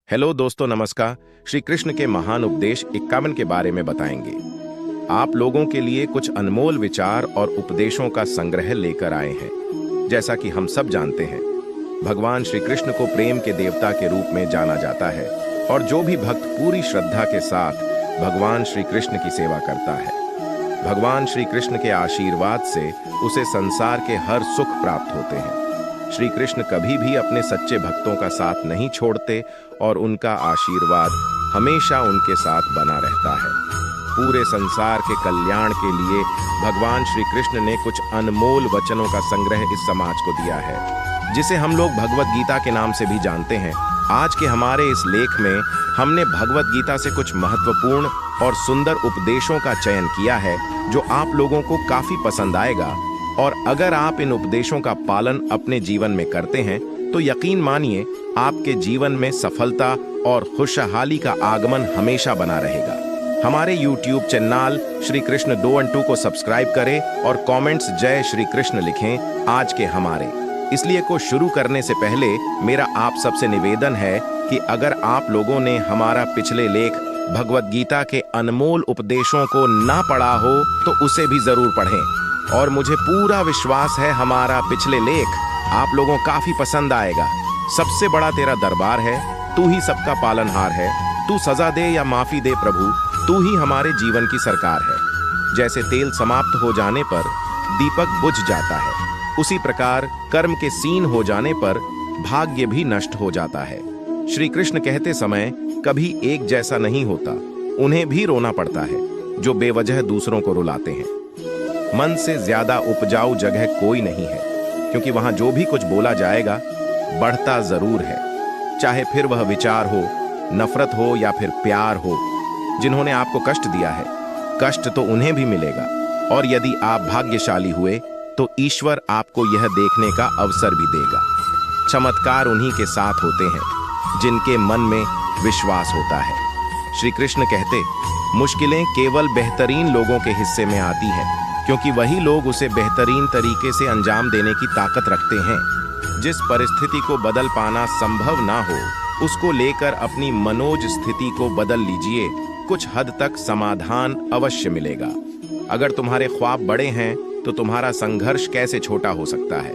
Hello दोस्तों, नमस्कार। श्री कृष्ण के महान उपदेश 51 के बारे में बताएंगे। आप लोगों के लिए कुछ अनमोल विचार और उपदेशों का संग्रह लेकर आए हैं। जैसा कि हम सब जानते हैं, भगवान श्री कृष्ण को प्रेम के देवता के रूप में जाना जाता है और जो भी भक्त पूरी श्रद्धा के साथ भगवान श्री कृष्ण की सेवा करता है, भगवान श्री कृष्ण के आशीर्वाद से उसे संसार के हर सुख प्राप्त होते हैं। श्री कृष्ण कभी भी अपने सच्चे भक्तों का साथ नहीं छोड़ते और उनका आशीर्वाद हमेशा उनके साथ बना रहता है। पूरे संसार के कल्याण के लिए भगवान श्री कृष्ण ने कुछ अनमोल वचनों का संग्रह इस समाज को दिया है, जिसे हम लोग भगवत गीता के नाम से भी जानते हैं। आज के हमारे इस लेख में हमने भगवत गीता से कुछ महत्वपूर्ण और सुंदर उपदेशों का चयन किया है, जो आप लोगों को काफी पसंद आएगा। और अगर आप इन उपदेशों का पालन अपने जीवन में करते हैं तो यकीन मानिए, आपके जीवन में सफलता और खुशहाली का आगमन हमेशा बना रहेगा। हमारे YouTube चैनल श्री कृष्ण 212 को सब्सक्राइब करें और कमेंट्स जय श्री कृष्ण लिखें आज के हमारे। इसलिए को शुरू करने से पहले मेरा आप सबसे निवेदन है कि अगर आप लोगों ने हमारा पिछले लेख भगवत गीता के अनमोल उपदेशों को ना पढ़ा हो तो उसे भी जरूर पढ़ें। और मुझे पूरा विश्वास है हमारा पिछले लेख आप लोगों काफी पसंद आएगा। सबसे बड़ा तेरा दरबार है, तू ही सबका पालनहार है, तू सजा दे या माफी दे प्रभु, तू ही हमारे जीवन की सरकार है। जैसे तेल समाप्त हो जाने पर दीपक बुझ जाता है, उसी प्रकार कर्म के सीन हो जाने पर भाग्य भी नष्ट हो जाता है। श्री कृष्ण कहते समय कभी एक जैसा नहीं होता, उन्हें भी रोना पड़ता है जो बेवजह दूसरों को रुलाते हैं। मन से ज्यादा उपजाऊ जगह कोई नहीं है, क्योंकि वहां जो भी कुछ बोला जाएगा बढ़ता जरूर है, चाहे फिर वह विचार हो, नफरत हो या फिर प्यार हो। जिन्होंने आपको कष्ट दिया है, कष्ट तो उन्हें भी मिलेगा। और यदि आप भाग्यशाली हुए तो ईश्वर आपको यह देखने का अवसर भी देगा। चमत्कार उन्हीं के साथ होते हैं जिनके मन में विश्वास होता है। श्री कृष्ण कहते, मुश्किलें केवल बेहतरीन लोगों के हिस्से में आती है, क्योंकि वही लोग उसे बेहतरीन तरीके से अंजाम देने की ताकत रखते हैं। जिस परिस्थिति को बदल पाना संभव ना हो, उसको लेकर अपनी मनोज स्थिति को बदल लीजिए, कुछ हद तक समाधान अवश्य मिलेगा। अगर तुम्हारे ख्वाब बड़े हैं तो तुम्हारा संघर्ष कैसे छोटा हो सकता है।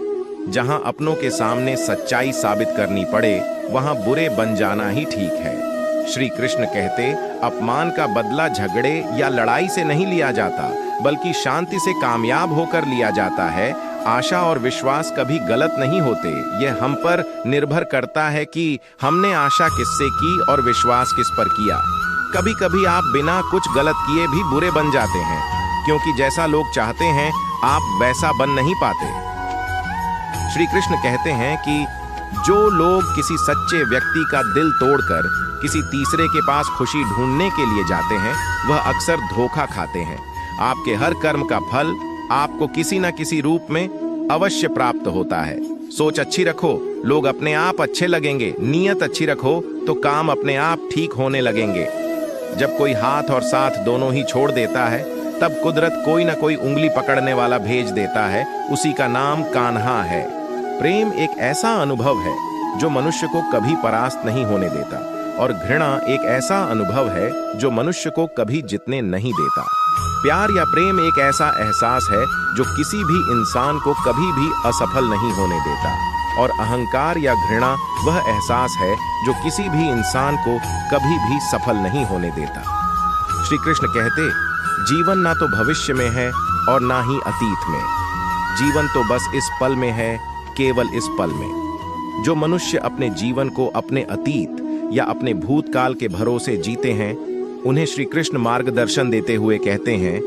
जहां अपनों के सामने सच्चाई साबित करनी पड़े, वहां बुरे बन जाना ही ठीक है। श्री कृष्ण कहते, अपमान का बदला झगड़े या लड़ाई से नहीं लिया जाता, बल्कि शांति से कामयाब होकर लिया जाता है। आशा और विश्वास कभी गलत नहीं होते। यह हम पर निर्भर करता है कि हमने आशा किससे की और विश्वास किस पर किया। कभी कभी आप बिना कुछ गलत किए भी बुरे बन जाते हैं, क्योंकि जैसा लोग चाहते हैं आप वैसा बन नहीं पाते। श्री कृष्ण कहते हैं कि जो लोग किसी सच्चे व्यक्ति का दिल तोड़कर किसी तीसरे के पास खुशी ढूंढने के लिए जाते हैं, वह अक्सर धोखा खाते हैं। आपके हर कर्म का फल आपको किसी न किसी रूप में अवश्य प्राप्त होता है। सोच अच्छी रखो, लोग अपने आप अच्छे लगेंगे। नीयत अच्छी रखो तो काम अपने आप ठीक होने लगेंगे। जब कोई हाथ और साथ दोनों ही छोड़ देता है, तब कुदरत कोई न कोई उंगली पकड़ने वाला भेज देता है। उसी का नाम कान्हा है। प्रेम एक ऐसा अनुभव है जो मनुष्य को कभी परास्त नहीं होने देता, और घृणा एक ऐसा अनुभव है जो मनुष्य को कभी जीतने नहीं देता। प्यार या प्रेम एक ऐसा एहसास है जो किसी भी इंसान को कभी भी असफल नहीं होने देता, और अहंकार या घृणा वह एहसास है जो किसी भी इंसान को कभी भी सफल नहीं होने देता। श्री कृष्ण कहते, जीवन ना तो भविष्य में है और ना ही अतीत में। जीवन तो बस इस पल में है, केवल इस पल में। जो मनुष्य अपने जीवन को अपने अतीत या अपने भूतकाल के भरोसे जीते हैं, उन्हें श्री कृष्ण मार्गदर्शन देते हुए कहते हैं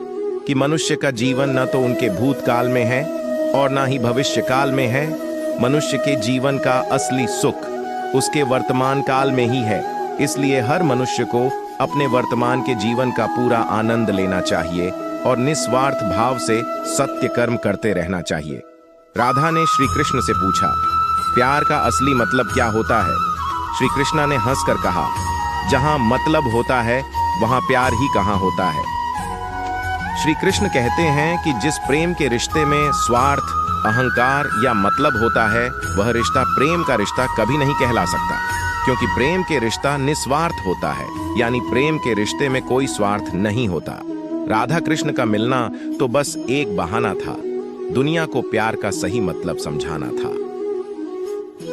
कि मनुष्य का जीवन न तो उनके भूतकाल में है और ना ही भविष्य काल में है। मनुष्य के जीवन का असली सुख उसके वर्तमान काल में ही है। इसलिए हर मनुष्य को अपने वर्तमान के जीवन का पूरा आनंद लेना चाहिए और निस्वार्थ भाव से सत्य कर्म करते रहना चाहिए। राधा ने श्री कृष्ण से पूछा, प्यार का असली मतलब क्या होता है? श्री कृष्ण ने हंसकर कहा, जहां मतलब होता है वहां प्यार ही कहां होता है। श्री कृष्ण कहते हैं कि जिस प्रेम के रिश्ते में स्वार्थ, अहंकार या मतलब होता है, वह रिश्ता प्रेम का रिश्ता कभी नहीं कहला सकता, क्योंकि प्रेम के रिश्ता निस्वार्थ होता है, यानी प्रेम के रिश्ते में कोई स्वार्थ नहीं होता। राधा कृष्ण का मिलना तो बस एक बहाना था, दुनिया को प्यार का सही मतलब समझाना था।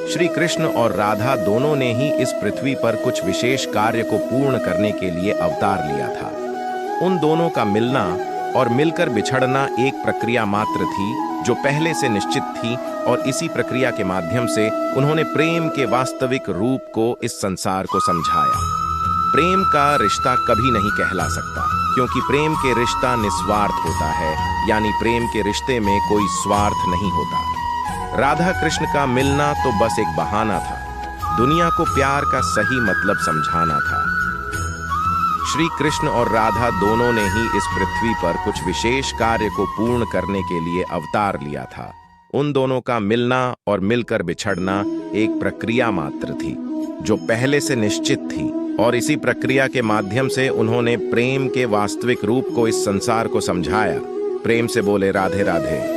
श्री कृष्ण और राधा दोनों ने ही इस पृथ्वी पर कुछ विशेष कार्य को पूर्ण करने के लिए अवतार लिया था। उन दोनों का मिलना और मिलकर बिछड़ना एक प्रक्रिया मात्र थी जो पहले से निश्चित थी, और इसी प्रक्रिया के माध्यम से उन्होंने प्रेम के वास्तविक रूप को इस संसार को समझाया। प्रेम का रिश्ता कभी नहीं कहला सकता, क्योंकि प्रेम के रिश्ता निस्वार्थ होता है, यानी प्रेम के रिश्ते में कोई स्वार्थ नहीं होता। राधा कृष्ण का मिलना तो बस एक बहाना था, दुनिया को प्यार का सही मतलब समझाना था। श्री कृष्ण और राधा दोनों ने ही इस पृथ्वी पर कुछ विशेष कार्य को पूर्ण करने के लिए अवतार लिया था। उन दोनों का मिलना और मिलकर बिछड़ना एक प्रक्रिया मात्र थी जो पहले से निश्चित थी, और इसी प्रक्रिया के माध्यम से उन्होंने प्रेम के वास्तविक रूप को इस संसार को समझाया। प्रेम से बोले राधे राधे।